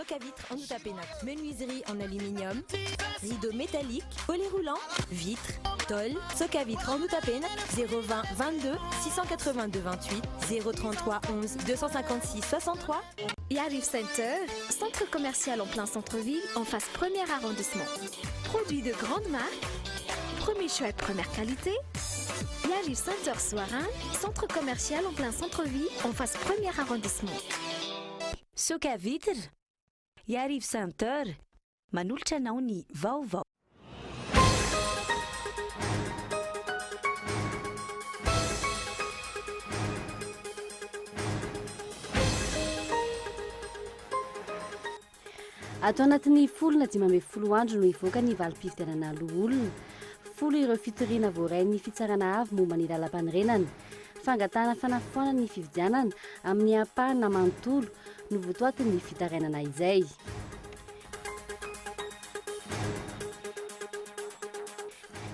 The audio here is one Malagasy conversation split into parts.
soc à vitres en Outapénac, menuiserie en aluminium, rideaux métalliques, volets roulants, vitres, tôle, soc à vitres en Outapénac, 020 22 682 28, 033 11 256 63. Yarif Center, centre commercial en plein centre-ville, en face premier arrondissement. Produits de grande marque, premier choix et première qualité. Yarif Center Soirin, centre commercial en plein centre-ville, en face premier arrondissement. Soc à vitres, Yarif Center, manolotra anao ny vaovao. Atao anatin'ny folona 12 andro no ivoaka ny valim-pifidianana loholona. Folo ireo fitoriana voarain'ny fitsarana avy momba ny lalam-panorenana. Fangatana fanafoana ny fifidianana amin'ny ampahana manontolo no votoatin'ny fitarainana izay.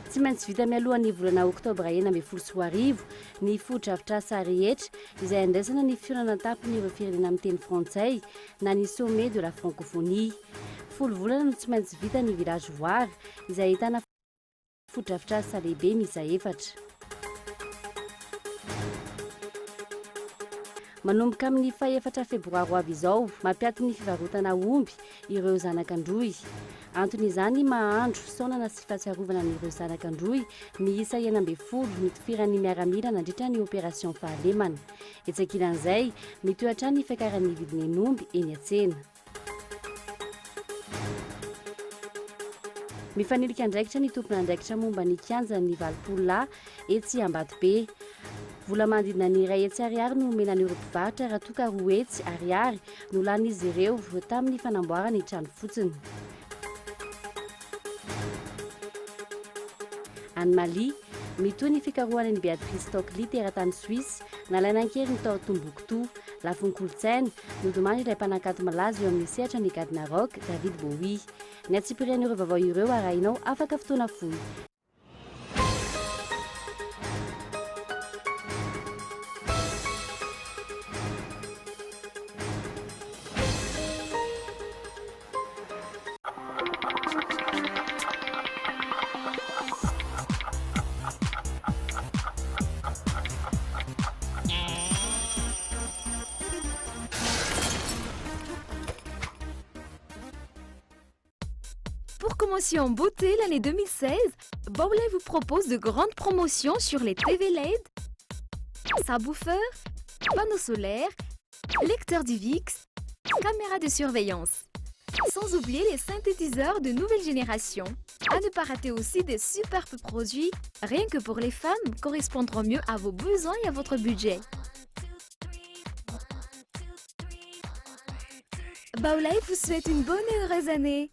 Tsy maintsy vita mialohan'ny volana oktobra 2024 ny foto-drafitr'asa rehetra izay andraisana ny fionana tampony ireo firenena amin'ny teny frantsay na ny sommet de la francophonie. Folo volana no tsy maintsy vita ny village voary izay ahitana foto-drafitr'asa lehibe miisa 4. Manomboka amin'ny faha 4 febroary avy izao, mampiaty ny fivarotana omby ireo zanak'androy. Anton'izany mahandro saonana sy fahatsiarovana n'ireo zanak'androy miisa 12 mitifirany miaramila nandritra ny opération fahalemana. Etsakilan'izay mitohatra ny fiakaran'ny vidiny omby eny an-tsena. Mifanilika andraikitra ny tompon'andraikitra momba ny kianjan'ny valopololahy etsy Ambatobe. Vola mandidina ny iray hetsy ariary no menan'ireo mpivarotra raha toa ka 2 hetsy ariary no lan'izy ireo tamin'ny fanamboarana ny trano fotsiny. Any Mali, mitohy ny fikarohana ny Beatrice Stockley teratany Suisse, nalaina ankery ny tao Tombouctou, lafiny kolontsaina, nodomany ilay mpanakanto malaza eo amin'ny sehatra ny gadina rock David Bowie. Ny atsipirian'ireo vaovao ireo arahinao afaka fotoana fohy. Pour commencer en beauté l'année 2016, Baoulay vous propose de grandes promotions sur les TV LED, subwoofers, panneaux solaires, lecteurs DivX, caméras de surveillance. Sans oublier les synthétiseurs de nouvelle génération. À ne pas rater aussi des superbes produits, rien que pour les femmes, correspondront mieux à vos besoins et à votre budget. Baoulay vous souhaite une bonne et heureuse année.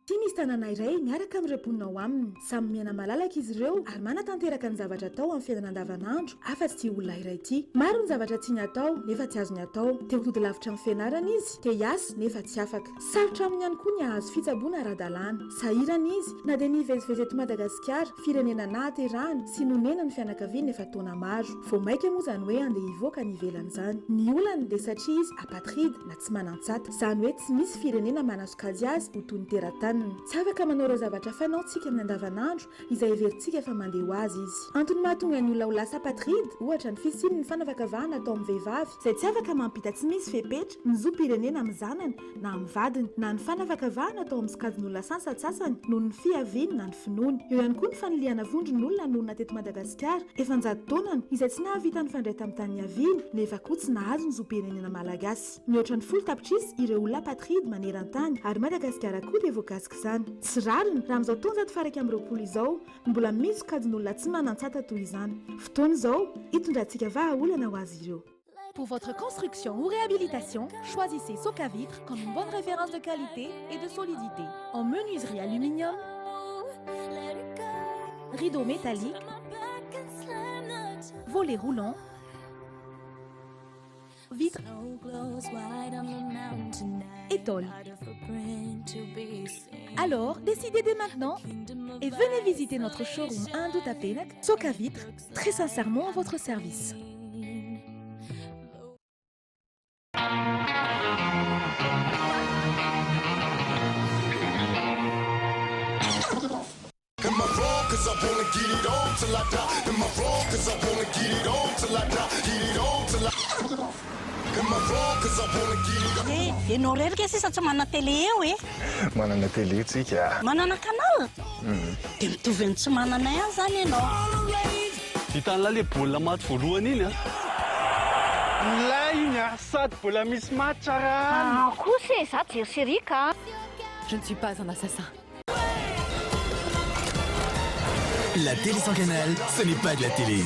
Ty misy tanàna iray miaraka amin'ireo mponina ao aminy. Samy miaina malalaka izy ireo ary manatanteraka ny zavatra atao amin'ny fiainana andavanandro afa-tsy ty olona iray ty. Maro ny zavatra tiany atao nefa tsy azony atao. Te ho tody lavitra amin'ny fianarana izy, te hiasa nefa tsy afaka. Sarotra aminy ihany koa ny ahazo fitsaboana ara-dalàna. Sahirana izy na dia nivezivezy eto Madagasikara, firenena nahaterahany sy nonena ny fianakaviany efa taona maro. Vao maika moa zany hoe andeha hivoaka ny ivelan'izany. Ny olany dia satria izy apatride na tsy manan-tsata. Zany hoe tsy misy firenena manasokajy azy ho toy ny teratany. Tsy afaka manao ireo zavatra fanaontsika amin'ny andavanandro izay heverintsika fa mandeha ho azy izy. Antony mahatonga ny olona ho lasa apatride ohatra ny fisiany ny fanavakavahana atao amin'ny vehivavy izay tsy afaka mampita tsy misy fepetra ny zoam-pirenena amin'ny zanany na amin'ny vadiny, na ny fanavakavahana atao amin'ny sokajin'olona sansasasany noho ny fiaviany na ny finoany. Eo ihany koa ny faniliana vondron'olona nonona teto Madagasikara efa 100 taonany izay tsy nahavita ny fandray tamin'ny tany niaviany nefa koa tsy nahazo ny zoam-pirenena malagasy. Mihoatra ny 10 tapitrisa ireo olona apatride maneran-tany ary Madagasikara koa dia voakasika izany. Tsy rariny raha amin'izao taona 2020 izao mbola misy sokajin'olona tsy manan-tsata toy izany. Fotoana izao hitondrantsika vahaolana ho azy ireo. Pour votre construction ou réhabilitation, choisissez Soc à vitres comme une bonne référence de qualité et de solidité. En menuiserie aluminium, rideaux métalliques, volets roulants, vitres et tôles. Alors, décidez dès maintenant et venez visiter notre showroom à Outapénac, Soc à vitres, très sincèrement à votre service. Ianao rerika sisa tsy manana télé eo e? Manana télé tsika. Manana canal? Dia mitovy ny tsy mananay azy zany ianao. Hitan'la le baolina maty voalohany iny a. Ilay iny a, sady mbola misy match ara. Kosa e, za jery sérika. Je ne suis pas un assassin. La télé sans canal, ce n'est pas de la télé.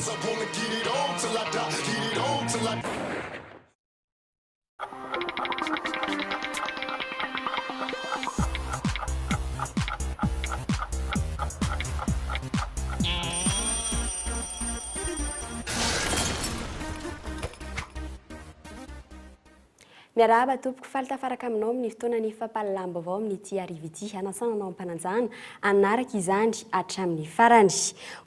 Miarahaba tompoko falitafaraka aminao amin'ny fotoana ny fampalalamba avao amin'ity arivo ity anasananao ampananjana anaraka izany hatramin'ny farany.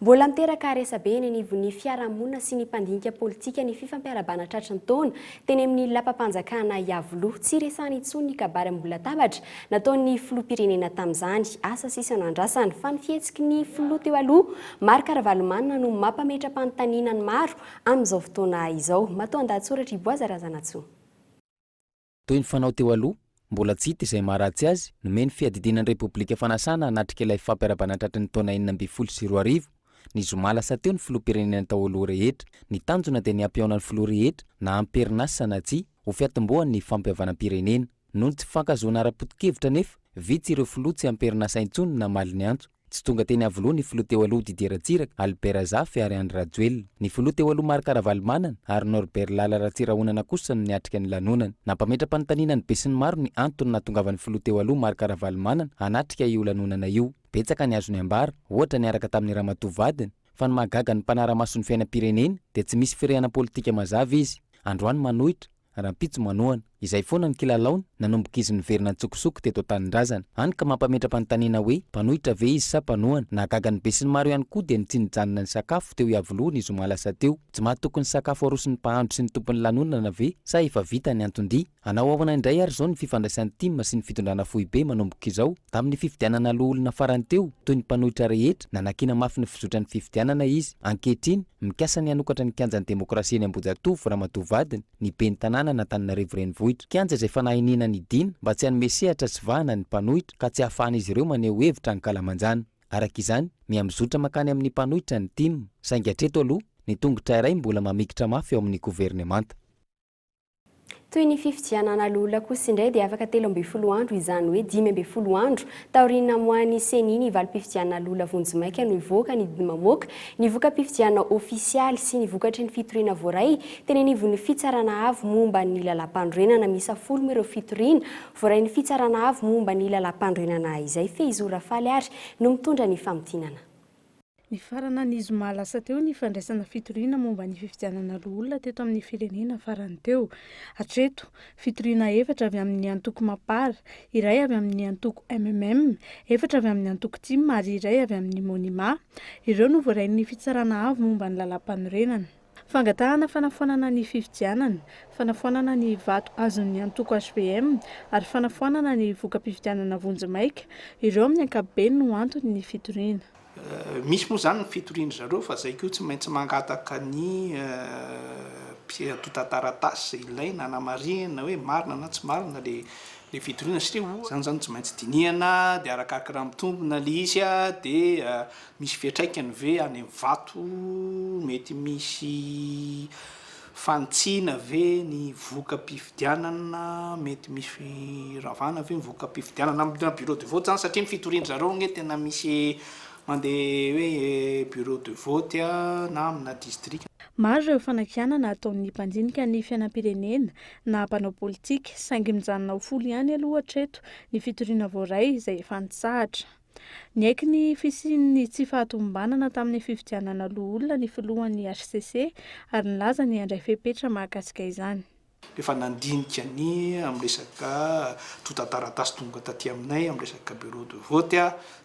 Mbola miteraka resabe eny anivon'ny fiarahamonina sy ny mpandinika politika ny fifampiarabana tratry ny taona teny amin'ny lapam-panjakana Iavoloha tsy resahany intsony ny kabary ambony latabatra nataon'ny filoham-pirenena tamin'izany asa sisa andrasany fa ny fihetsiky ny filoha teo aloha Marc Ravalomanana no mampametra-panontaniana ny maro amin'izao fotoana izao. Matao an-dahatsoratra Iboaza Razanatsoa. Toy ny fanao teo aloha mbola tsy hita izay maharatsy azy nomeny fiadidinan'ny Repoblika Fanasana hanatrika ilay fampiarabana tratry ny taona 2024 ny zoma lasa teo ny filoham-pirenena tao aloha rehetra ny tanjona dia ny ampiaonan'ny filoha rehetra na amperinasa na tsy ho fiatombohan'ny fampihavanam-pirenena noho ny tsy fankazoana ara-potikevitra nefa vitsy ireo filoha tsy amperinasa intsony na mali ny antso. Tsy tonga teny Avoloha ny filoha teo aloha Didier Ratsiraka, Albert Zafy ary Andry Rajoelina. Ny filoha teo aloha Marc Ravalomanana ary Norbert Lala Ratsirahonana kosa ny niatrika ny lanonana. Nampametra-panontaniana ny be sy ny maro ny antony nahatongavan'ny filoha teo aloha Marc Ravalomanana hanatrika io lanonana io. Betsaka ny azony ambara, ohatra niaraka tamin'ny Ramatoa vadiny, fa ny mahagaga ny mpanara-mason'ny fiainam-pirenena dia tsy misy firehana politika mazava izy. Androany manohitra, rampitso manohana. Izay foana ny kilalaony nanomboka izy niverina ntsokosoko teto an-tanindrazana. Hany ka mampametra-panontaniana hoe mpanohitra ve izy sa mpanohana. Nahagaga ny be sy ny maro ihany koa dia nitsinijanona ny sakafo teo Iavoloha ny zoma lasa teo. Tsy mahatokony sakafo aroson'ny mpahandro sy ny tompon'ny lanonana ve sa efa vita ny anton-dia. Anao ahoana indray ary zao ny fifandraisan'ny tima sy ny fitondrana foibe manomboka izao tamin'ny fifidianana loholona farany teo toy ny mpanohitra rehetra nanakina mafy ny fizotran'ny fifidianana izy. Ankehitriny mikasa ny hanokatra ny kianjan'ny demokrasia eny Ambohijatovo Ramatoa vadiny ny ben'ny tanàna n'Antananarivo renivohitra. Kianja izay fanahiniana ny dina mba tsy hanome sehatra sy vahana ny mpanohitra ka tsy hahafahan'izy ireo maneho hevitra ny kalamanjana. Araka izany miamizotra makany amin'ny mpanohitra ny tima saingy hatreto aloha ny tongotra iray mbola mamikitra mafy eo amin'ny governemanta. Toy ny fifidianana lola kosa indray dia afaka 13 andro izany hoe 15 andro taoriana moan'ny seniny valim-pifidianana lola vonjimaika no ivoaka ny mamoaka ny voka-pifidianana ofisialy sy ny vokatry ny fitoriana voaray teny anivon'ny fitsarana avy momba ny lalam-pandroenana misa 10 ireo fitoriana voaray ny fitsarana avy momba ny lalam-pandroenana izay Fehizora Faly ary no mitondra ny famotinana. Ny farana ny zoma lasa teo ny fandraisana fitoriana momba ny fifidianana loholona teto amin'ny firenena farany teo. Hatreto, fitoriana 4 avy amin'ny antoko Mapara, iray avy amin'ny antoko MMM, 4 avy amin'ny antoko TIM ary iray avy amin'ny Monima. Ireo no voarain'ny fitsarana avy momba ny lalam-panorenana. Fangatahana fanafoanana ny fifidianana, fanafoanana ny vato azon'ny antoko HVM ary fanafoanana ny voka-pifidianana vonjimaika, ireo amin'ny ankapobeny no antony ny fitoriana. Misy moa zany ny fitoriana zareo fa zay koa tsy maintsy mangataka ny mpiatotataratasy zay ilaina anamarihana hoe marina na tsy marina le fitoriana satria zany tsy maintsy dinihana dia arakaraka raha mitombona le izy dia misy fiatraikany ve any amin'ny vato mety misy fantsiana ve ny voka-pifidianana mety misy ravana ve ny voka-pifidianana na bureau de vote zany satria ny fitoriana zareo ny tena misy mandeha hoe bureau de vote na amina district. Maro ireo fanakianana ataon'ny mpandinika ny fiainam-pirenena na mpanao politika saingy mijanona ho folo ihany aloha hatreto ny fitoriana voaray izay efa nitsahatra. Niaiky ny fisian'ny tsy fahatombanana tamin'ny fifidianana loholona ny filohan'ny HCC ary nilaza ny handray fepetra mahakasika izany. Efa nandinika ny amin'ny resaka tontataratasy tonga taty aminay amin'ny resaka bureau de vote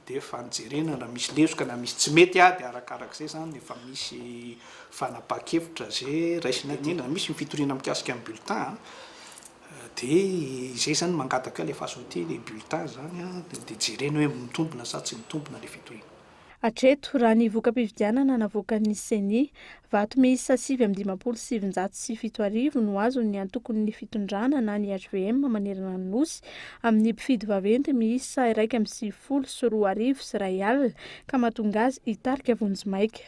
dia efa nijerena raha misy lesoka na misy tsy mety dia arakarak'izay zany efa misy fanapa-kevitra zay raisina indrindra misy fitoriana mikasika amin'ny bulletin dia izay zany mangataka le fahasote le bulletin zany dia jerena hoe mitombona sa tsy mitombona le fitoriana. Hatreto raha ny voka-pifidianana navoaka ny seni vato miisa 7,707 no azo ny antokony ny fitondrana na ny HVM manerana ny nosy amin'ny mpifidy vaventy miisa 1,4 sy R1 ka mahatonga azy hitarika vonjimaika.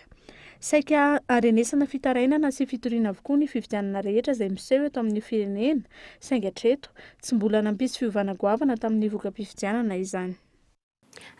Saika arenesana fitarainana sy fitoriana avokoa ny fifidianana rehetra izay miseho eto amin'ny firenena, saingy hatreto tsy mbola nampisy fiovana goavana tamin'ny voka-pifidianana izany.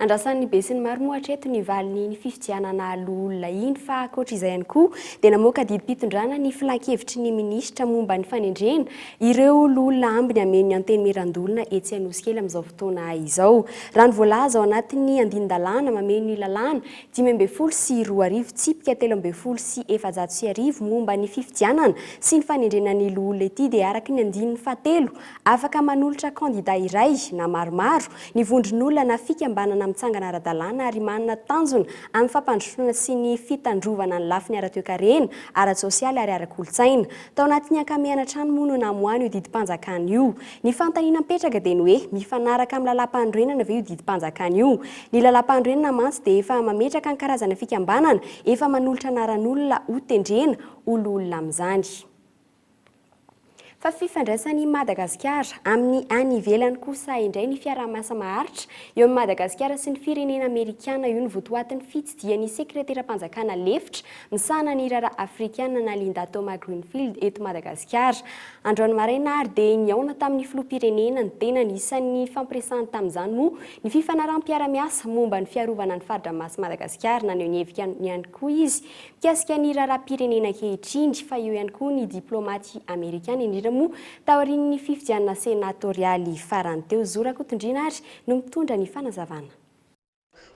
Andrasan'ny be sy ny maro moa hatreto ny valiny ny fifidianana olona iny fa ankoatra izay ihany koa dia namoaka didim-pitondrana ny filan-kevitry ny minisitra momba ny fanendrena ireo olona ambiny hameno ny anteny merandolona etsy Anosikely amin'izao fotoana izao. Raha ny voalaza ao anatin'ny andinin-dalàna mameno ny lalàna 5,40 sy 2,00 tsipika 3,40 sy 700 momba ny fifidianana sy ny fanendrena ny olona ity dia araka ny andininy fahatelo afaka manolotra kandida iray na maromaro ny vondron'olona na fikambanana mitsangana ara-dalàna ary manana tanjona amin'ny fampandrosoana sy ny fitandrovana ny lafiny ara-toekarena, ara-tsosialy ary ara-kolotsaina. Tao anatin'ny ankamiana trano moa no namoahana io didim-panjakana io. Ny fanontaniana mipetraka dia ny hoe mifanaraka amin'ny lalam-pandroenana ve io didim-panjakana io. Ny lalam-pandroenana mantsy dia efa mametraka ny karazana fikambanana efa manolotra anaran'olona ho tendrena olona amin'izany. Fa fifandraisan'ny Madagasikara amin'ny any ivelany kosa indray ny fiaraha-miasa maharitra eo amin'ny Madagasikara sy ny firenena Amerikana io ny votoatin'ny fitsidihan'ny sekretera-panjakana lefitra misahana ny raharaha Afrikana na Linda Thomas Greenfield eto Madagasikara. Androany maraina ary dia niaona tamin'ny filoham-pirenena ny tena nisan'ny fampiresahany tamin'izany moa ny fifanaram-piara-miasa momba ny fiarovana ny faridramasy Madagasikara na ny hevika ihany koa izy mikasika ny raharaha-pirenena ankehitriny fa eo ihany koa ny diplomaty Amerikana indrindra moa taorian'ny fifidianana senatorialy farany teo. Zora Kotondrina ary no mitondra ny fanazavana.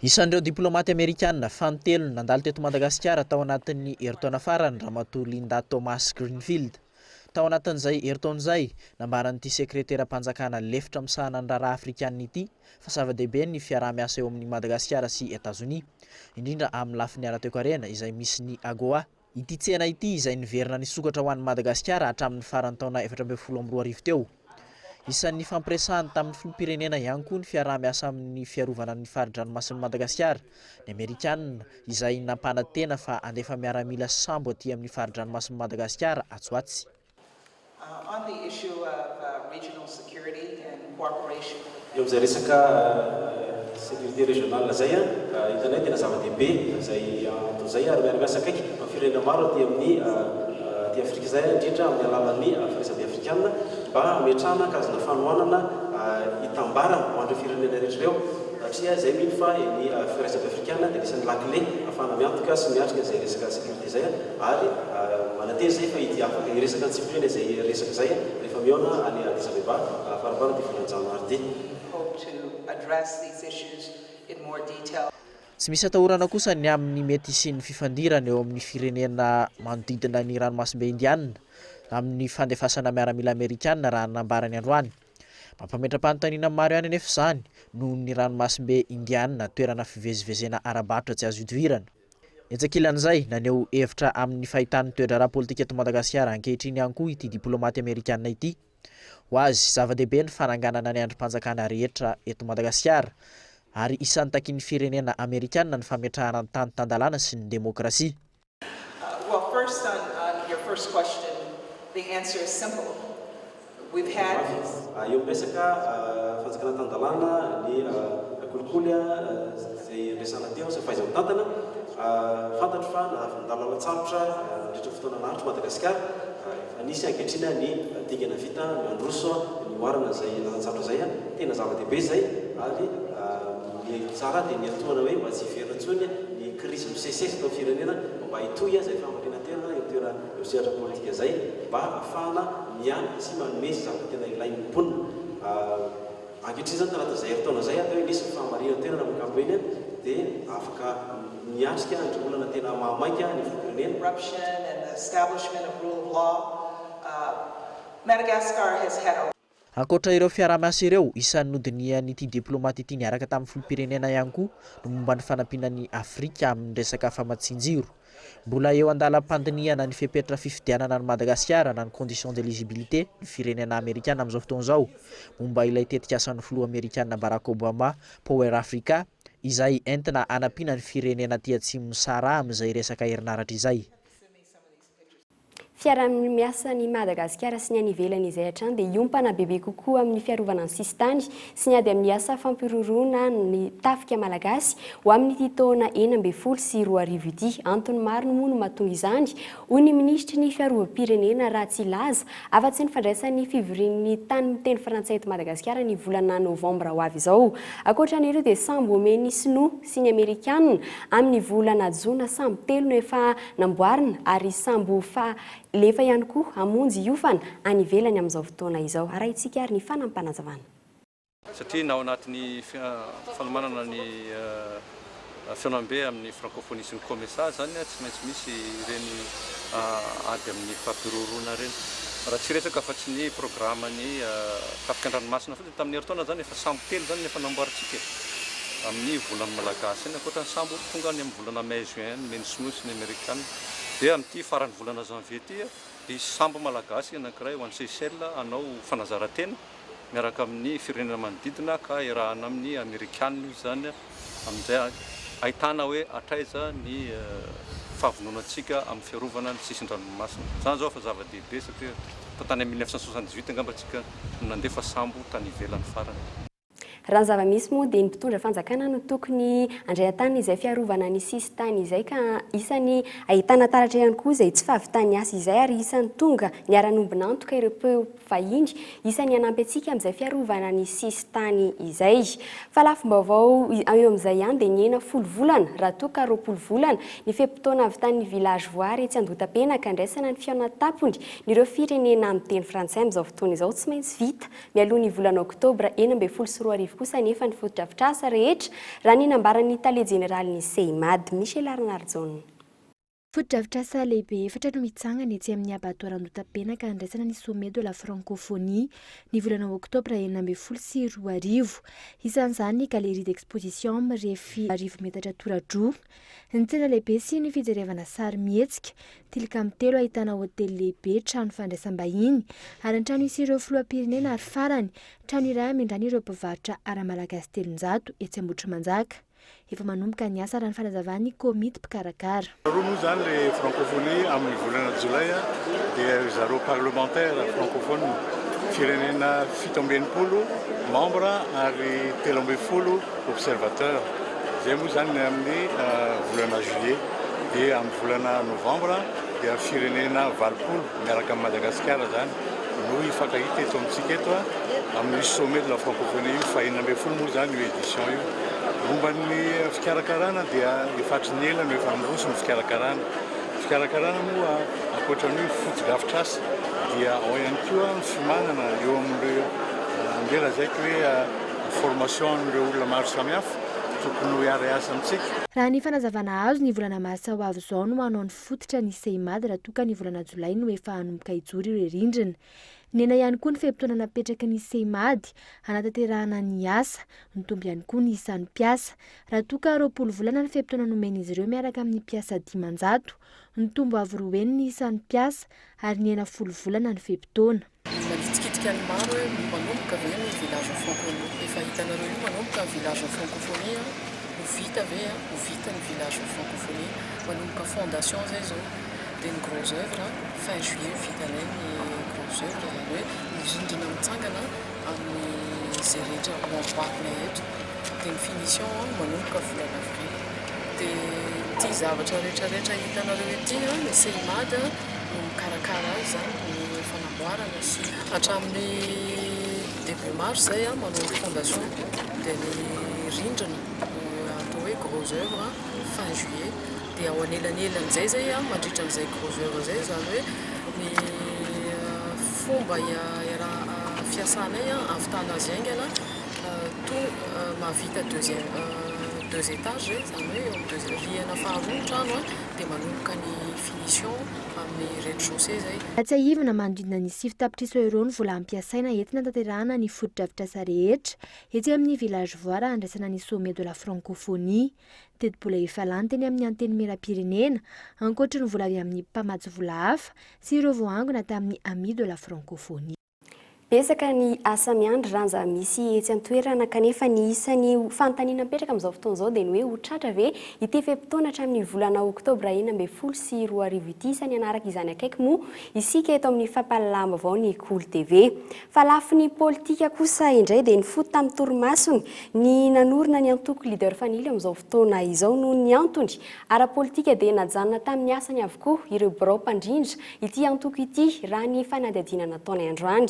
Isan'ireo diplomaty Amerikana fantelo nandalo teto Madagasikara tao anatin'ny herintaona farany ramatoa Linda Thomas Greenfield. Tao anatin'izay herintaon'izay nambaran'ity sekretera-panjakana lefitra misahana ny raharaha Afrikana ity fa zava-dehibe ny fiaraha-miasa eo amin'ny Madagasikara sy Etazonia, indrindra amin'ny lafiny ara-toekarena izay misy ny AGOA. Ity tsena ity izay niverina nisokatra ho an'ny Madagasikara hatramin'ny farany taona 2012 teo. Isan'ny fampiresahany tamin'ny filoham-pirenena ihany koa ny fiaraha-miasa amin'ny fiarovana ny faridranomasin'ny Madagasikara. Ny Amerikana izay nampanantena fa andefa miaramila sambo aty amin'ny faridranomasin'ny Madagasikara atsoatsy. On the issue of regional security and cooperation. Eo amin'izay resaka sécurité régionale zay hitanay tena zava-dehibe izay zay ary miara-miasa akaiky amin'ny firenena maro aty amin'ny aty Afrika zay indrindra amin'ny alalan'ny firaisady afrikana mba hametrahana kazona fanohanana hitambarana ho an'ireo firenena rehetra ireo satria zay mino fa ny firaisady afrikana dia isan'ny lakile ahafahana miantoka sy miatrika zay resaka sécurité zay ary manateny zay fa ity afaka iresaka antsipirena zay resaka zay rehefa mihaona any Addis Abeba farafara ty volanjanona mardi. Tsy misy atahorana kosa ny amin'ny mety sy ny fifandirana eo amin'ny firenena manodidina ny ranomasimbe Indiana amin'ny fandefasana miaramila Amerikana raha nambarany androany. Mampametra-panontaniana maro ihany anefa izany noho ny ranomasimbe Indiana toerana fivezivezena ara-barotra tsy azo idivirana. Etsakilan'izay naneho hevitra amin'ny fahitan'ny toedrara politika eto Madagasikara ankehitriny ihany koa ity diplomaty Amerikana ity. Ho azy zava-dehibe ny fananganana ny androm-panjakana rehetra eto Madagasikara ary isan'ny takin'ny firenena Amerikana ny fametrahana ny tany-tandalana sy ny demokrasia. Well, first on your first question, the answer is simple. We've had eo resaka fanjakana tany-dalàna ny kolikoly zay resana teo sy fahaiza mitantana fantatro fa nandalo an-tsarotra nandritra fotoana naharitra Madagasikara nisy ankehitrina ny dingana vita mandroso ny oarana zay nanan-tsarotra zay tena zava-dehibe zay ary ny tsara dia ny atoana hoe mba tsy hiverina intsony ny crise misesesy tao firenena mba hitohy zay famarina tena eo toerana eo sehatra politika zay mba ahafahana miany sy manome zava-tena ilainy mponina ankehitriny zany tanata zay herintaona zay atao hoe nisy fahamarina tena namokabo eny dia afaka miatrika andry olana tena mahamaika ny firenena. Corruption and the establishment of rule of law. Madagascar has had a Ankoatra ireo fiaraha-miasa ireo, isan'ny nodinian'ity diplomaty ity niaraka tamin'ny filoham-pirenena ihany koa no momba ny fanampinan'ny Afrika amin'ny resaka famatsin-jiro. Mbola eo andalam-pandinihana ny fepetra fifidianana ny Madagasikara na ny condition d'éligibilité ny firenena Amerikana amin'izao fotoana izao momba ilay tetika asan'ny filoha Amerikana Barack Obama Power Africa izay entina anampiana ny firenena aty atsimo Sahara amin'izay resaka herinaratra izay. Fiara-miasa ny Madagasikara sy ny any ivelany izay hatrany dia iompana bebe kokoa amin'ny fiarovana ny sisitany sy ny ady amin'ny asa fampiroroana ny tafika malagasy ho amin'ny taona 12 sy 20 ity. Antony maro no moa no mahatonga izany, hoy ny ministry ny fiarovam-pirenena Ratsilaza afa-tsy ny fandraisan'ny fivorian'ny tany miteny frantsay eto Madagasikara ny volana novambra ho avy izao. Ankoatran'ireo dia sambo omeny sinoa sy ny amerikanina amin'ny volana jona sambo 3 no efa namboarina ary sambo lefa ihany koa hamonjy hiofana any ivelany amin'izao fotoana izao. Arahintsika ary ny fanampanazavana. Satria nao anatin'ny fanomanana ny fianambe amin'ny francophonie sy ny COMESA zany tsy maintsy misy ireny ady amin'ny fampiroroana reny. Raha tsy resaka fa tsy ny programme ny tafika an-dranomasina fotsiny tamin'ny heritaona zany efa sambo 3 zany efa namboaritsika amin'ny volana malagasy iny ankoatran'ny sambo tonga any amin'ny volana mai juin meny sinoa sy ny amerikanina. Dia amin'ity faran'ny volana janvier ity dia sambo malagasy anankiray ho an'ny Seychelles hanao fanazaran-tena miaraka amin'ny firenena manodidina ka iarahana amin'ny amerikanina zany amin'izay ahitana hoe hatraiza ny fahavononantsika amin'ny fiarovana ny sisin-dranomasina. Zany zao fa zava-dehibe satria tany amin'ny 1978 angamba tsika nandefa sambo tany ivelany farany. Raha zava-misy moa dia ny mpitondra fanjakana no tokony andray an-tany izay fiarovana ny sisitany izay ka isany ahitana taratra ihany koa izay tsy fahavitany asa izay ary isany tonga ny ara-nombina antoka ireo mpivahiny isany hanampy antsika amin'izay fiarovana ny sisitany izay. Fa lafim-baovao eo amin'izay ihany dia ny 10 volana raha toa ka 20 volana ny feim-potoana avy tany village voary etsy Andotapenaka andraisana ny fiaona-tapony nireo firenena amin'ny teny frantsay amin'izao fotoana izao tsy maintsy vita mialoha ny volana oktobra 12 sy 20 kosa nefa ny fotodrafitrasa rehetra raha ny nambaran'ny tale jeneraly ny Seimad. Michel Arnardson. Fotodrafitrasa lehibe efatra no mitsangana etsy amin'ny abattoir Andotapenaka andraisana ny sommet de la francophonie ny volana oktobra 12 sy 20. Isan'izany galerie d'exposition mirefy 1000 metatra tora-droa. Ny tsena lehibe sy ny fijerevana sary mihetsika tilikambo 3 ahitana hotely lehibe, trano fandraisam-bahiny ary ny trano isy ireo filoham-pirenena ary farany trano iray amendrany ireo mpivarotra ara-malagasy 300 etsy Ambotrimanjaka. Efa manomboka ny asa raha ny fanazavany komity mpikarakara. Roa moa zany le francophonie amin'ny volana jolay dia zareo parlementaire francophone firenena 17 membre ary 13 observateur. Zay moa zany amin'ny volana juillet dia amin'ny volana novembre dia firenena 20 miaraka amin'ny Madagasikara zany no hifankahita eto amintsika eto amin'ny sommet de la francophonie io fa 12 moa zany io édition io. Momba ny fikarakarana dia efatry ny ela no efa miroso ny fikarakarana. Fikarakarana moa ankoatran'io fotodrafitrasa dia ao ihany koa ny fimanana eo amin'ireo andela zaiko hoe formation n'ireo olona maro samihafa tokony ho hiara asa amintsika. Raha ny fanazavana azo ny volana marsa ho avy izao no hanao ny fototra ny Seimad raha toa ka ny volana jolay no efa hanomboka hijoro ireo rindrina. Nena ihany koa ny feim-potoana napetraka ny Seimad hanatanterahana ny asa, nitomby ihany koa ny isan'ny mpiasa. Raha toa ka 20 volana ny feim-potoana nomen'izy ireo miaraka amin'ny mpiasa 500, nitombo avy 2 ny isan'ny mpiasa ary ny 10 volana ny feim-potoana. Manditsikitika ny maro hoe manomboka ve ny village francophonie. Efa hitanareo io manomboka ny village francophonie ho vita ve ho vita ny village francophonie manomboka fondation zay zao dia ny gros œuvre fin juillet vita ilay ny gros œuvre zany hoe ny rindrina mitsangana amin'ny zay rehetra mamboarina eto dia ny finition manomboka volana avril. Dia ity zavatra rehetrarehetra hitanareo ety ny Seimad no mikarakara azy zany ny fanamboarana sy hatramin'ny début mars zay manomboka fondation dia ny rindrina atao hoe gros œuvre fin juillet dia ao anelan'elan'izay zay mandritra an'izay gros œuvre zay zany hoe ny fomba fiasanay avitana azy aingana to mahavita deux étages zany hoe rihana faharoa ny trano dia manomboka ny finition amin'ny rez-de-chaussée zay. Tsy ahivana manodidina ny 7 euro ny vola ampiasaina entina tanterahana ny fotodrafitrasa rehetra etsy amin'ny village voary andraisana ny sommet de la francophonie. Teti-bola efa lany teny amin'ny anteny mera-pirenena ankoatra ny vola avy amin'ny mpamatsy vola hafa sy ireo voangona tamin'ny ami de la francophonie. Besaka ny asa miandry ranja misy etsy an-toerana kanefa ny isan'ny fanontaniana mipetraka amin'izao fotoana izao dia ny hoe ho tratra ve ity fetim-potoana hatramin'ny volana oktobra 2024 ity isany anaraka izany akaiky moa isika eto amin'ny fampalalambavao ny Cool TV. Fa lafin'ny politika kosa indray dia nifoto tamin'ny torimasony ny nanorina ny antoko leader family amin'izao fotoana izao noho ny antony ara-politika dia najanona tamin'ny asany avokoa ireo birao mpandrindra ity antoko ity raha ny fanadihadiana nataony androany.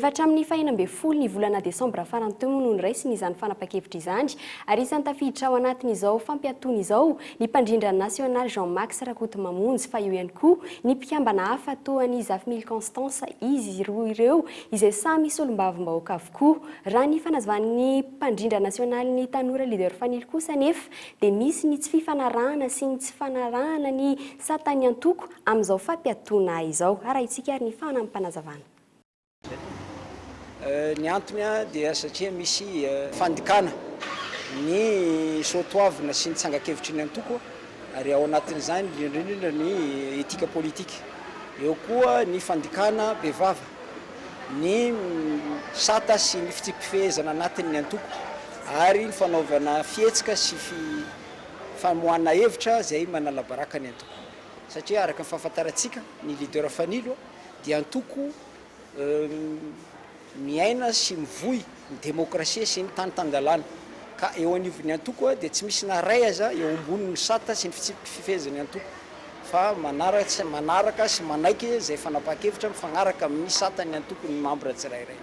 Efa hatramin'ny 12 ny volana desambra farany teo no niraisiny izany fanapa-kevitra izany ary isany tafiditra ao anatin'izao fampiatony izao ny mpandrindra national Jean-Max Rakotomamonjy fa eo ihany koa ny mpikambana hafa toa ny Zafimily Constance izy roa ireo izay samy solom-bavim-bahoaka avokoa raha ny fanazavan'ny mpandrindra national ny tanora leader family kosa nefa dia misy ny tsy fifanarahana sy ny tsy fanarahana ny satany antoko amin'izao fampiatona izao ara itsika ary ny fanampanazavana. Ny antony dia satria misy fandikana ny soatoavina sy ny tsangakevitry ny antoko ary ao anatin'izany indrindra ny etika politika. Eo koa ny fandikana bevava, ny sata sy ny fitsipifehezana anatin'ny antoko ary ny fanaovana fietsika sy famoahana hevitra izay manalabaraka ny antoko. Satria araka ny fahafantarantsika ny leader fanilo dia antoko miaina sy mivoy ny demokrasia sy ny tany-tandalana ka eo anivon'ny antoko dia tsy misy naray aza eo amboniny sata sy ny fifehezany antoko fa manaraka sy manaiky izay fanapa-kevitra mifagnaraka amin'ny satany antoko ny membre tsirairay.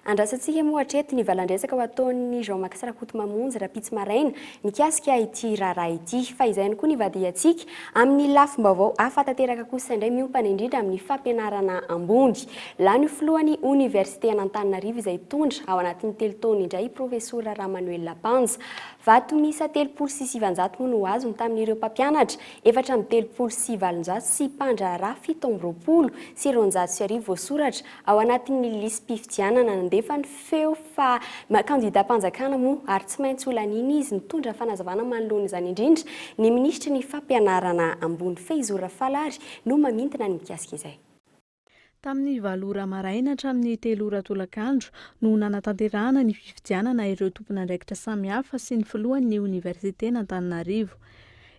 Andrasantsika moa hatreto ny valan-dresaka ho ataon'ny Jean-Max Rakotomamonjy rapitsy maraina mikasika ity raharaha ity fa izay koa ny vadiantsika amin'ny lafim-baovao ahafantateraka kosa indray miompana indrindra amin'ny fampianarana ambony. Lany filohan'ny Université an'Antananarivo izay tondra ao anatin'ny telotaona indray profesora Ramanuel Lapanja. Vato misa 3,700 moa no azony tamin'ireo mpampianatra 4,700 sy mpandraharaha 720 sy 200 voasoratra ao anatin'ny lisy-pifidianana nandefa ny feo fa kandida-mpanjakana moa ary tsy maintsy olan'iny izy nitondra fanazavana manoloana izany indrindra ny ministry ny fampianarana ambony Fehizora Falary no mamintana ny mikasika izay. Tamin'ny 7 ora maraina hatramin'ny 3 ora tolakandro no nanatanterahana ny fifidianana ireo tompon'andraikitra samihafa sy ny filohan'ny Université n'Antananarivo.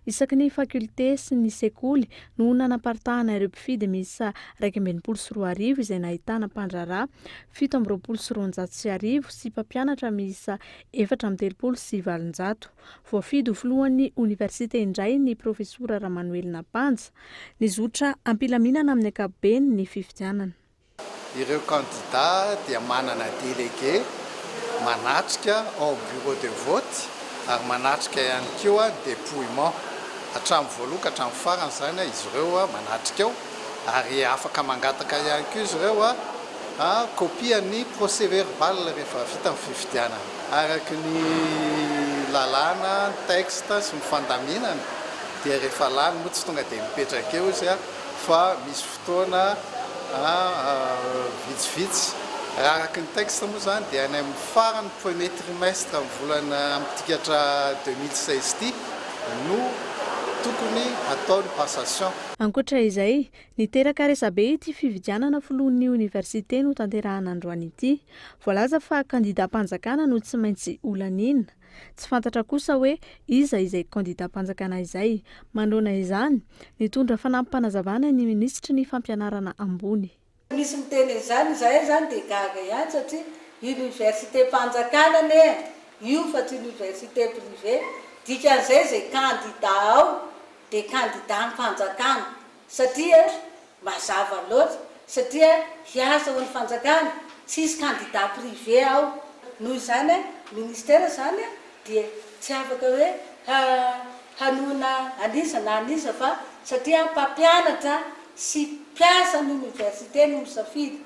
Isaky ny fakulté sy ny sekoly no nanaparitahana ireo mpifidy misa 220 izay nahitana mpandraharaha 720 sy mpampianatra misa 437. Voafidy ho filohan'ny université indray ny profesora Ramanuel Lapanja nizotra ampilaminana amin'ny ankapobeny ny fifidianana. Ireo candidat dia manana délégué manatrika au bureau de vote ary manatrika ihany koa dépouillement hatramin'ny voaloha ka hatramin'ny farany zany izy ireo manatrika eo ary afaka mangataka ihany koa izy ireo copian'ny procès verbal rehefa vita ny fifidianana araky ny lalàna texte sy mifandaminana dia rehefa lany moa tsy tonga dia mipetraka eo izy fa misy fotoana vitsivitsy raha araky ny texte moa zany dia any amin'ny farany premier trimestre amin'ny volana mitikatra 2016 ity no tokony ataony passation. Ankoatra izay, niteraka resabe ity fividianana filohan'ny université no tanterahana androany ity. Voalaza fa kandida-mpanjakana no tsy maintsy olanina. Tsy fantatra kosa hoe iza izay kandida-mpanjakana izay. Mandroana izany, nitondra fanampanazavana ny ministry ny fampianarana ambony. Misy miteny izany zay zany dia gaga ihany satria université mpanjakana ne io fa tsy université privé dikan'izay zay kandida ao dia kandida mpanjakana satria mazava loatra satria hiasa ho ny fanjakana tsisy kandida privé ao noho izany ministère zany dia tsy afaka hoe hanona anisa na anisa fa satria mpampianatra sy mpiasa ny université no misafidy.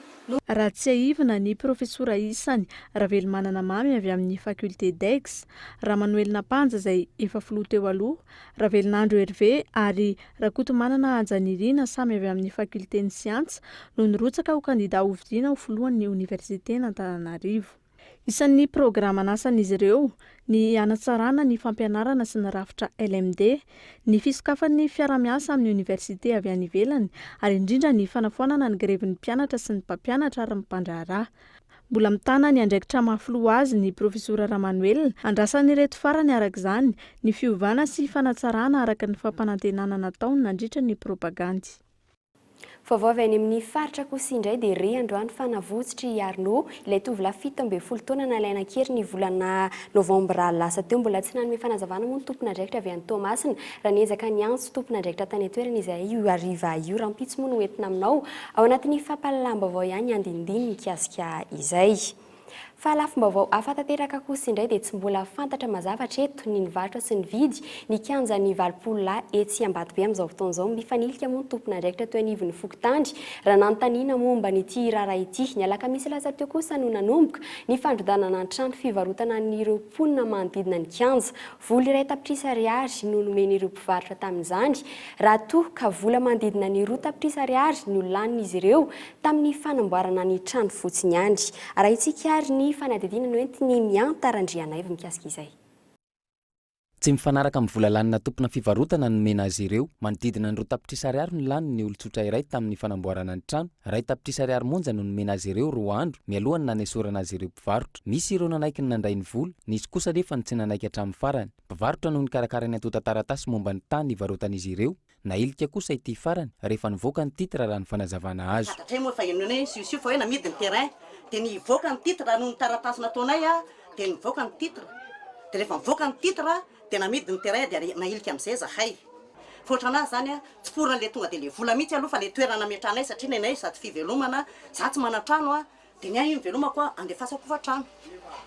Raha tsy aivina ny profesora isany ravelo manana mamy avy amin'ny fakulté d'Aix, Ramanuel Lapanja izay efa filoha teo aloha, Ravelinandro Hervé ary Rakotomanana Anjanirina samy avy amin'ny fakulté ny siantsa no nirotsaka ho kandida hovidiana ho filohan'ny Université n'Antananarivo. Isan'ny programa nasan'izy ireo ny anatsarana ny fampianarana sy ny rafitra LMD, ny fisokafan'ny fiaramiasa amin'ny université avy any ivelany ary indrindra ny fanafoanana ny grevin'ny mpianatra sy ny mpampianatra ary mpandraharaha. Mbola mitana ny andraikitra mafilo azy ny profesora Ramanuel andrasany reto farany arak'izany ny fiovana sy fanatsarana araka ny fampanantenana nataony nandritra ny propagandy. Vaovao avy any amin'ny faritra kosa indray dia ry androany fanavotsitry Arnaud ilay tovolahy 17 taona nalaina kely ny volana novambra lasa teo, mbola tsy nanome fanazavana moa ny tompon'andraikitra avy any Tomasina raha niezaka ny antso tompon'andraikitra tany atoerana izay io ariva io rampitso moa no entina aminao ao anatin'ny fampalalam-baovao ihany andindiny mikasika izay. Fa lafim-baovao afa-tanteraka kosa indray dia tsy mbola fantatra mazavatra eto ny nivarotra sy ny vidy ny kianja ny valopololahy etsy Ambatobe amin'izao fotoana izao. Mifanilika moa ny tompon'andraikitra teo anivon'ny Fokotandry raha nanontaniana momba n'ity raharaha ity. Ny alakamisy lasa teo kosa no nanomboka ny fandrodanana ny trano fivarotana n'ireo mponina manodidina ny kianja. Vola iray tapitrisa ariary no nomen'ireo mpivarotra tamin'izany raha toa ka vola manodidina ny 2 tapitrisa ariary no lanin'izy ireo tamin'ny fanamboarana ny trano fotsiny ihany. Arahintsika ary ny fanadidina no entiny miantarandriana evy mikasika izay. Tsy mifanaraka amin'ny vola lanina tompona fivarotana no nomena azy ireo. Manodidina ny 2 tapitrisa ariary no laniny olon-tsotra iray tamin'ny fanamboarana ny trano. 2 tapitrisa ariary monja no nomena azy ireo 2 andro mialohany nanesorana azy ireo mpivarotra. Misy ireo nanaiky ny nandray ny vola, nisy kosa nefa ny tsy nanaiky hatramin'ny farany. Mpivarotra no nikarakara ny atota taratasy momba ny tany ivarotan'izy ireo. Nailika kosa ity farany rehefa nivoaka ny titra raha ny fanazavana azy. Dia nivoaka ny titre noho ny taratasy nataonay dia nivoaka ny titre. Dia rehefa nivoaka ny titre dia namidy ny terrain dia nailika amin'izay zahay. Fotranazy zany tsy porona le tonga dia le vola mihitsy aloha fa le toerana metranay satria nenay sady fivelomana, za tsy mana trano dia ny ahy io velomako andefasako fa trano.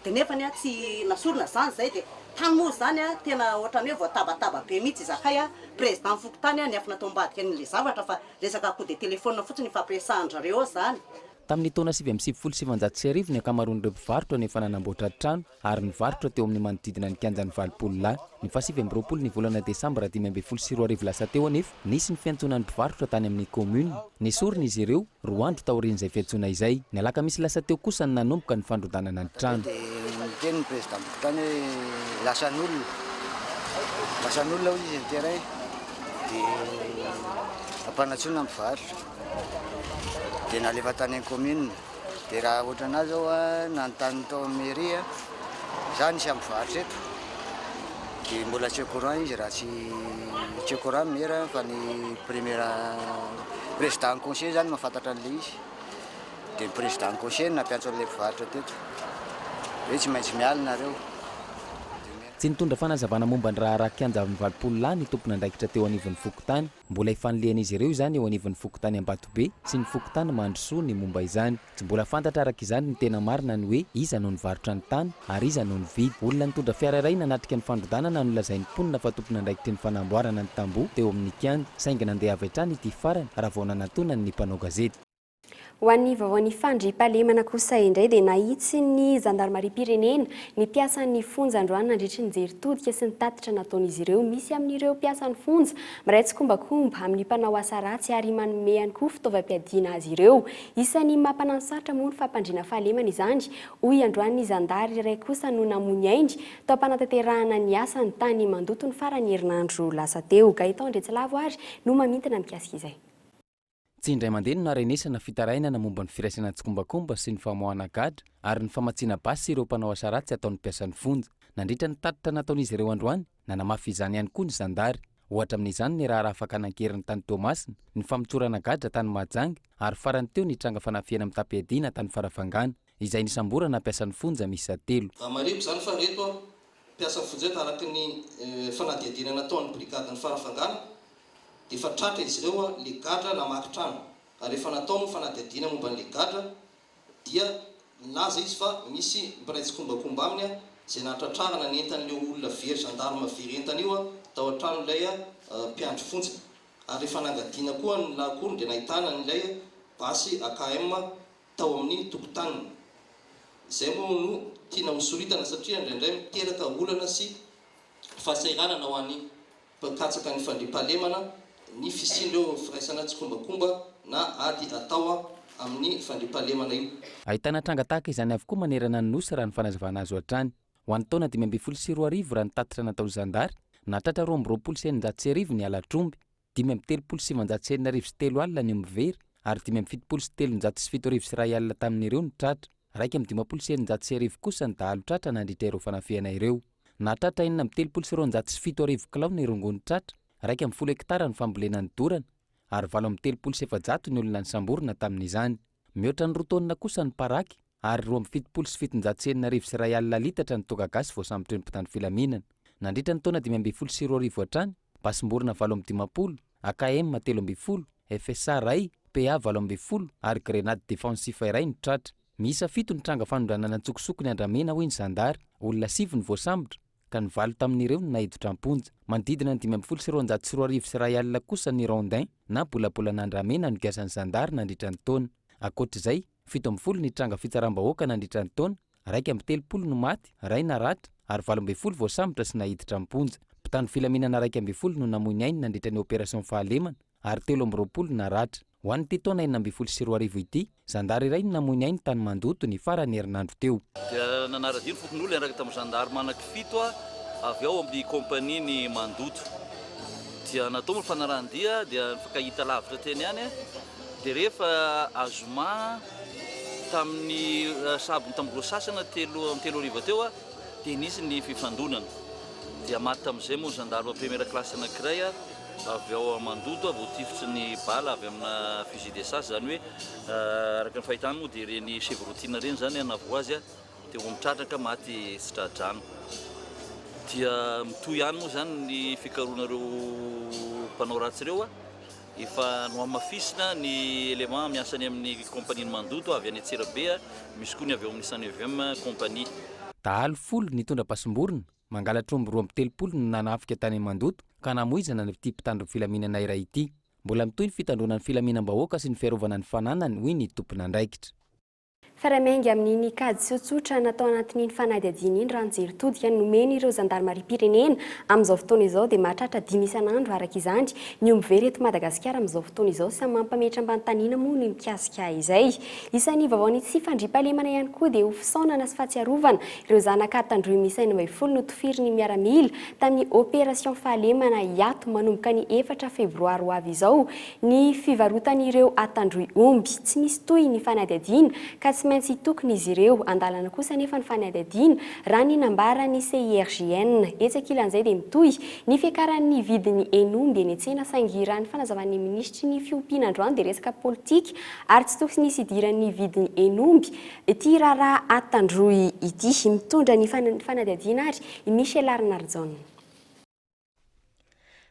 Dia nefa tsy nasorona zany zay dia tany moa zany tena ohatrany hoe voatabataba be mihitsy zahay président Fokotany ny afina tombadika n'le zavatra fa resaka coup de téléphone fotsiny fampiresahandrareo zany. Tamin'ny taona 1997 ny akamaroan'ireo mpivarotra nefa nanamboatra trano ary nivarotra teo amin'ny manodidina ny kianjan'ny valopololahy. Ny 2020 ny volana desambra 2024 lasa teo anefa nisy ny fiantsonan'ny mpivarotra tany amin'ny commune. Nesorina izy ireo 2 andro taorian'izay fiantsona izay. Ny alakamisy lasa teo kosa ny nanomboka ny fandrodanana ny trano. Teny ny président tany lasan'olona hoy izy ny terrain dia ampanatsona mpivarotra. Dia nalefa tany amin'ny commune dia raha ohatranazy zao nanontany tao amin'ny mairie za nisy amin'ny mpivarotra eto dia mbola tsy au courant izy raha tsy au courant maire fa ny premier président conseil zany mahafantatra an'le izy dia ny président conseil nampiantso an'le mpivarotra teto hoe tsy maintsy mialinareo. Tsy nitondra fanazavana momba ny raha kianja amin'ny valopololahy ny tompon'andraikitra teo anivon'ny Fokotany. Mbola ifanilian'izy ireo izany eo anivon'ny Fokotany Ambatobe sy ny Fokotany Mandrosoa ny momba izany. Tsy mbola fantatra araka izany ny tena marina ny hoe iza no nivarotra ny tany ary iza no nividy. Olona nitondra fiara iray nanatrika ny fandrodanana no lazain'ny mponina fa tompon'andraikitra ny fanamboarana ny tamboho teo amin'ny kianja. Saingy nandeha avy hatrany ity farany raha vao nanantonany ny mpanao gazety. Ho an'ny vaovaon'ny fandriam-pahalemana kosa indray dia nahitsy ny zandarmaria pirenena ny mpiasan'ny fonja androany nandritry ny jeritodika sy ny tatitra nataon'izy ireo. Misy amin'ireo mpiasan'ny fonja miraitsy kombakomba amin'ny mpanao asa ratsy ary manome ihany koa fitaovam-piadiana azy ireo. Isan'ny mampanansaatra moa ny fampandriana fahalemana izany. Hoy androany ny zandary iray kosa no namony aindry tao am-panatanterahana ny asa ny tany mandoto ny farany herinandro lasa teo. Gaetan Ndretsilavo ary no mamintana mikasika izay. Tsy indray mandeha no narenesana fitarainana momba ny firaisana tsy kombakomba sy ny famoahana gadra ary ny famatsiana basy ireo mpanao asa ratsy ataon'ny mpiasan'ny fonja. Nandritra ny tatitra nataon'izy ireo androany nanamafy izany ihany koa ny zandary. Ohatra amin'izany ny raha fakanankeriny tany Tomasina, ny famotsorana gadra tany Mahajanga ary farany teo ny tranga fanafiana amin'ny Tapiadina tany Farafangana izay nisamborana mpiasan'ny fonja miisa 3. Maribo zany fa reto mpiasan'ny fonja araky ny fanadiadina nataon'ny brigadiny Farafangana dia fa tratra izy ireo le gadra namaky trano ary rehefa natao moa fanadiadina momba n'le gadra dia laza izy fa misy mbiraitsy kombakomba aminy izay natratrarana ny entan'ilay olona very gendarme very entana io tao an-trano ilay mpiandry fonja ary rehefa nangadiana koa ny lakorony dia nahitana n'ilay basy AKM tao amin'ny tokotaniny. Izay moa no tiana hosoritana satria indraindray miteraka olana sy fahasahiranana ho an'ny mpikatsaka ny fandriam-pahalemana ny fisian'ireo firaisana tsy kombakomba na ady atao amin'ny fandrimpahalemana io. Ahitana tranga tahaka izany avokoa manerana ny nosy raha ny fanazavana azo hatrany. Ho an'ny taona 2024 raha ny tatitra natao zandary, natratra 2,9 ny alatromby, 5,703 alina ny mivery, ary 5,707 tamin'ireo ny tratra, 5,703 kosa ny dahalo tratra nandritra ireo fanafiana ireo. Natratra 4,707 kilao ny rongony tratra, 10 hektara ny fambolena ny dorana, ary 7,700 ny olona ny samborina tamin'izany. Mihoatra ny 2 taonina kosa ny paraky, ary 7,791 litatra ny toaka gasy vao sambotra ny mpitandro filaminana. Nandritra ny taona 2022 hatrany, pasimborina 750, AKM 300, FSA ray, PA 700 ary grenade défensif iray ny tratra. Miisa 7 ny tranga fanondranana antsokosoko ny andramena hoy ny zandary, olona 7 ny voasambotra, ka ny 8 tamin'ireo ny nahidotra amponja. Manodidina ny 5,701 kosa ny rondin na bolabolana andramena no giasan'ny zandary nandritra ny taona. Akoatr'izay, 70 ny tranga fitsaram-bahoaka nandritra ny taona, 130 no maty, 2 naratra, ary 12 voasambotra sy nahiditra amponja. Mpitandro filaminana 12 no namoy ainy nandritra ny opération fahalemana, ary 13 naratra. Ho an'ity taona 2024 ity, zandary iray no namoy ainy tany mandoto ny farany herinandro teo. Dia nanaradino fokon'olo iaraka tamin'ny zandary manaky 7 avy ao amin'ny kompania ny mandoto. Dia natao ny fanarandia dia nifankahita lavitra teny ihany, dia rehefa azoma tamin'ny sabony tamin'ny sasana 3 ariva teo dia nisy ny fifandonana. Dia maty tamin'izay moa ny zandary première classe anankiray avy ao mandoto voatifitsy ny bala avy amina fusil d'essence, zany hoe araka ny fahitany moa dia reny chevrotina reny zany anavo azy dia mitratraka maty sy tradrano. Dia mitohy ihany moa zany ny fikaroanareo mpanao ratsy ireo efa noamafisina ny élément miasany amin'ny kompania mandoto avy any Antsirabe, misy koa ny avy ao amin'ny 109e kompania. Dahalo folo nitondra pasimborona, mangalatra omby 20 no nanafika tany mandoto ka namoizana ny ity mpitandro filaminana iray ity. Mbola mitohy ny fitandronan'ny filaminam-bahoaka sy ny fiarovana ny fananany hoy ny tompon'andraikitra. Faramengy amin'ny kady tsotsotra natao anatin'iny fanadihadiana iny raha nijery todika nomeny ireo zandarmarim-pirenena amin'izao fotoana izao dia mahatratra 5 isan'andro araka izany ny omby eto Madagasikara amin'izao fotoana izao sy mampametra ambany-tanina moa ny mikasika izay. Isan'ny vaovaony tsy fandriam-pahalemana ihany koa dia ho fisaonana sy fahatsiarovana ireo zanaka tandroy miisa 12 no tofiry ny miaramila tamin'ny opération fahalemana hiato manomboka ny 4 febroary ho avy izao. Ny fivarotan'ireo atandroy omby tsy misy toy ny fanadihadiana ka tsy maintsy tokony izy ireo andalana kosa nefa ny fanadihadiana raha ny nambara ny CIRGN. Etsaka ilan'izay dia mitohy ny fiakaran'ny vidin'ny enomby eny an-tsena saingy raha ny fanazavan'ny ministry ny fiompiana androany dia resaka politika ary tsy tokony nisy idiran'ny vidin'ny enomby ity raharaha atandroy ity. Mitondra ny fanadihadiana ary Michel Arnardson.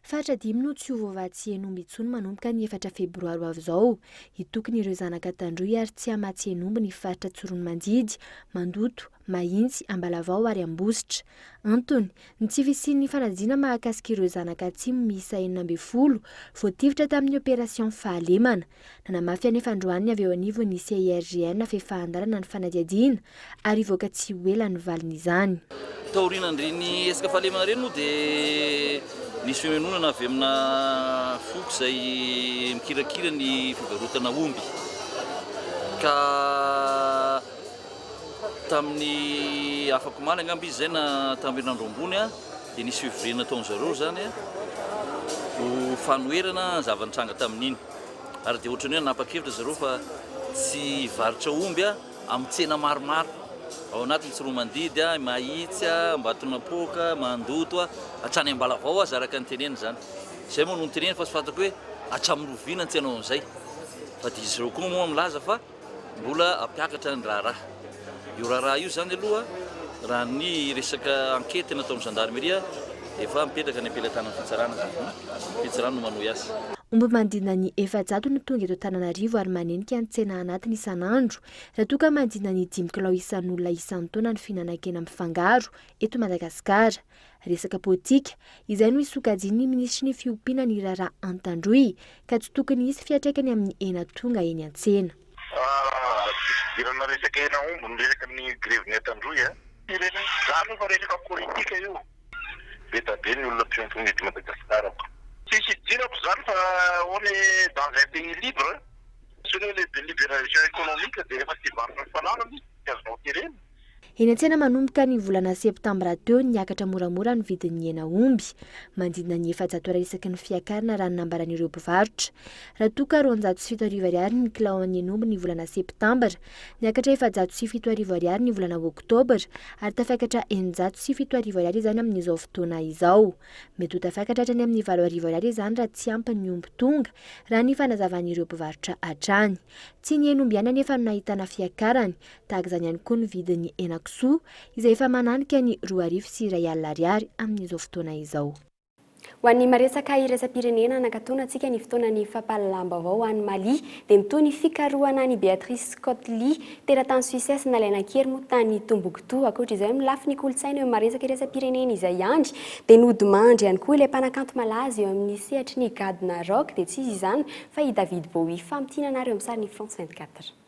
Fatra 10 no tsy ho voavatsy enomby intsony manomboka ny 4 febroary avy izao. Hitokony ireo zanaka tandroy ary tsy hamatsy enomby ny faritra Tsorony Mandidy, Mandoto, Mahintsy, Ambalavao ary Ambositra. Antony, ny tsy fisian'ny fanadina mahakasika ireo zanaka atsimo miisa 12 voatifitra tamin'ny opération fahalemana. Nanamafy anefa androany avy eo anivo ny CIRGN fefahandarana ny fanadihadiana ary voaka tsy ho ela ny valin'izany. Taorinan'ireny esika fahalemana ireny moa dia nisy fimenonana avy amina foko izay mikirakira ny fivarotana omby. Ka tamin'ny afako maly angamba izy zay na tamin'ny herinandro ambony dia nisy fivorena taon'zareo zany ho fanoherana zavanitranga tamin'iny. Ary dia ohatrany hoe nanapa-kevitra zareo fa tsy varotra omby amin'ny tsena maromaro. Ao anatin'ny Tsorony Mandidy, Mahitsy, Ambatonapôka, Mandoto, hatrany Ambalavao azy araka ny teneny zany. Izay moa no teneny fa tsy fantako hoe hatramin'ny roviana ny tsena an'izay. Fa dia izy ireo koa moa milaza fa mbola ampiakatra ny raharaha. Io raharaha io zany aloha raha ny resaka ankety nataon'ny gendarmerie efa mipetraka ny ampelantanan'ny fitsarana. Fitsarana no manohy azy. Omby mandina ny 400 no tonga eto Antananarivo ary manenika ny tsena anatiny isan'andro. Raha toa ka mandina ny 5 kilao isan'olona isan'ny taona ny fihinanan-kena mifangaro eto Madagasikara. Resaka politika, izay no isokajin'ny ministry ny fiompiana ny raharaha an-tandroy ka tsy tokony hisy fiantraikany amin'ny hena tonga eny an-tsena. Dirana resaka hena omby ny resaka ny greviny an-tandroy zany fa resaka politika io. Beta be ny olona mpiompiana eto Madagasikara. Tsisy dirako zany fa on est dans un pays libre. Ce le libéralisation économique dia rehefa ty varotra ny fanana misy tsy azonao tireny. Eny an-tsena manomboka ny volana septambra teo niakatra moramora ny vidin'ny hena omby mandidina ny 700 isaky ny fiakarana raha ny nambaran'ireo mpivarotra. Raha toka 407 ariary ny kilao ny hena omby ny volana septambra, niakatra 707 ariary ny volana oktobra ary tafakatra 907 ariary izany amin'izao fotoana izao. Mety ho tafakatra hatrany amin'ny 9 ariary izany raha tsy ampy ny omby tonga raha ny fanazavan'ireo mpivarotra hatrany. Tsy ny hena omby ihany anefa no nahitana fiakarany, tahaka izany ihany koa ny vidin'ny henan-kisoa izay efa mananika ny 2,2 ariary amin'izao fotoana izao. Ho an'ny maresaka iraisam-pirenena nankatoana antsika ny fotoanan'ny fampalalam-baovao ho an'ny Mali dia mitoy ny fikarohana ny Béatrice Cotely teratany Suissesse nalaina kely moa tany Tombouctou. Ankoatra izay milafy ny kolontsaina eo maresaka iraisam-pirenena izay andry dia nodimandry ihany koa ilay mpanakanto malaza eo amin'ny sehatry ny gadona rock dia tsy izy izany fa i David Bowie. Famitiananareo amin'ny sariny France 24.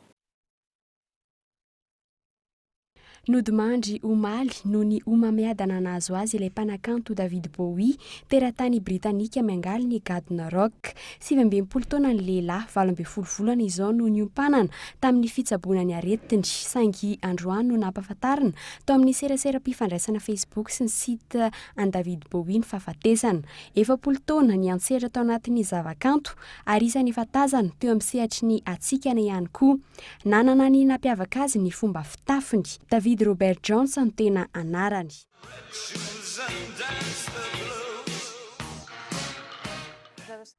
Nodimandry ho Mali noho ny homamiadana nahazo azy ilay mpanakanto David Bowie teratany Britanika miangaly ny gadona rock. 27 taona ny lehilahy, 12 volana izao no niompanana tamin'ny fitsaboana ny aretiny. Saingy androany no nampahafantarina tao amin'ny serasera-pifandraisana Facebook sy ny site an David Bowie ny fahafatesana. 40 taona ny antsehatra tao anatin'ny zavakanto ary isan'ny fatazana teo amin'ny sehatry ny atsikana ihany koa. Nanana ny nampiavaka azy ny fomba fitafiny. David Robert Johnson tena anarany.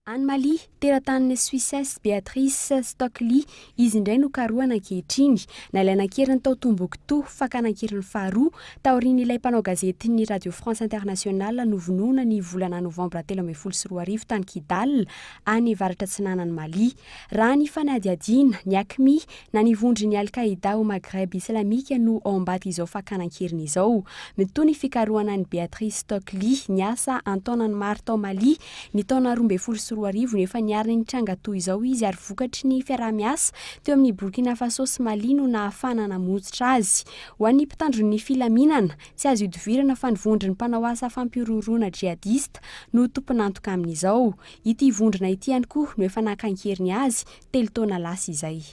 Any Mali, teratany Suissesse Béatrice Cotely, izy indray no karohana ankehitriny. Nalaina kely tao Tombouctou, fakana-kely ny faharoa taorian'ilay mpanao gazety ny Radio France Internationale novonoina ny volana novambra 2012 tany Kidal any varatra atsinanan'ny Mali. Raha ny fanadiadiana, ny AQMI na ny vondry ny Al-Qaïda au Maghreb islamika no ao ambady izao fakana-keliny izao. Mitoy ny fikarohana ny Béatrice Cotely niasa antaonany maro tao Mali ny taona 12 nefa niariny ny tranga toy izao izy ary vokatry ny fiarah-miasa teo amin'ny Burkina Faso sy Mali no nahafana namonjitra azy. Ho an'ny mpitandron'ny filaminana, tsy azo idivirana fa ny vondry ny mpanao asa fampiroroana jihadista no tomponantoka amin'izao. Ity vondrina ity ihany koa no efa nakankeriny azy 3 taona lasa izay.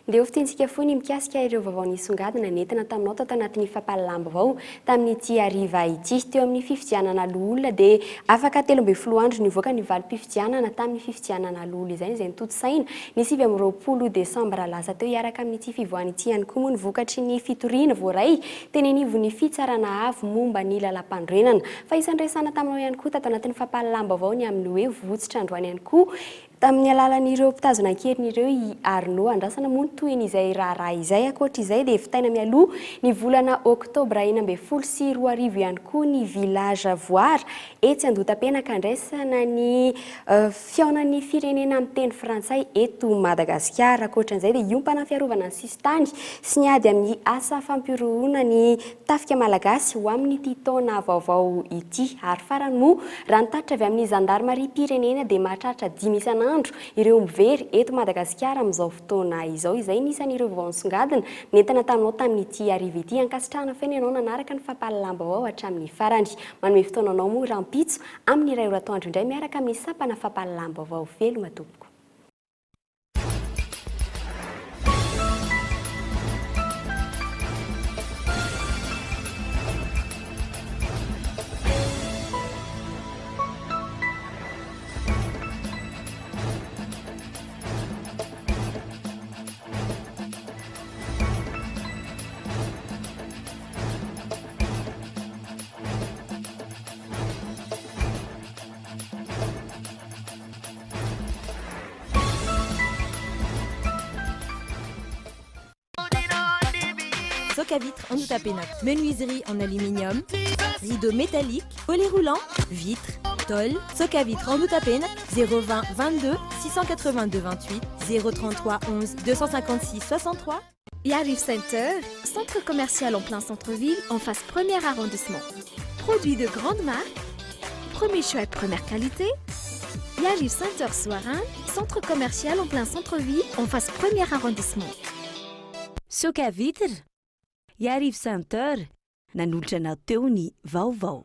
Dia ofitintsika foana mikasika ireo vaovao nisongadina nentina taminao tato anatin'ny fampalalam-baovao tamin'ity hariva ity. Teo amin'ny fifidianana loholona dia afaka 13 andro nivoaka ny valim-pifidianana tamin'ny fifidianana loholona izay izay nitotosaina ny 20 Desambra lasa teo hiaraka amin'ity fivoahana ity ihany koa moa ny vokatry ny fitoriana voaray tenenivo ny fitsarana avo momba ny lalam-pandrenana. Fa isandraisana taminao ihany koa tato anatin'ny fampalalam-baovao ny amin'ny hoe votsitra androany ihany koa tamin'ny alalan'ireo mpitazona kerin'ireo i Arnaud andrasana moa toy n'izay raharaha izay. Ankoatra izay dia vitaina mialoha ny volana Oktobra 12 sy 20 ihany koa ny village voara etsy Andota-penaka andraisana ny fiaonan'ny firenena amin'ny teny frantsay eto Madagasikara. Ankoatran'izay dia iompana fiarovana ny sistany sy niady amin'ny asa fampiroroana ny tafika malagasy ho amin'ny ity taona vaovao ity. Ary farany moa raha nitatitra avy amin'ny zandarmaria pirenena dia mahatratra 5 isan'andro ireo mivery eto Madagasikara amin'izao fotoana izao. Izay nisan'ireo vaovao nisongadina nentina taminao tamin'ity hariva ity. Ankasitrahana fena ianao nanaraka ny fampalalam-baovao hatramin'ny farany. Manome fotoananao moa rampitso amin'ny iray ora-toandro indray miaraka amin'ny sampana fampalalam-baovao. Veloma tompoko. Soc à vitres en Andota-Pénac, menuiserie en aluminium, rideaux métalliques, volets roulants, vitres, tôle. Soc à vitres en Andota-Pénac, 020 22 682 28 033 11 256 63. Yarif Center, centre commercial en plein centre-ville, en face premier arrondissement. Produits de grande marque, premier choix et première qualité. Yarif Center Soarin, centre commercial en plein centre-ville, en face premier arrondissement. Soc à vitres, Yarif Center, nanolotra nateo ny vaovao.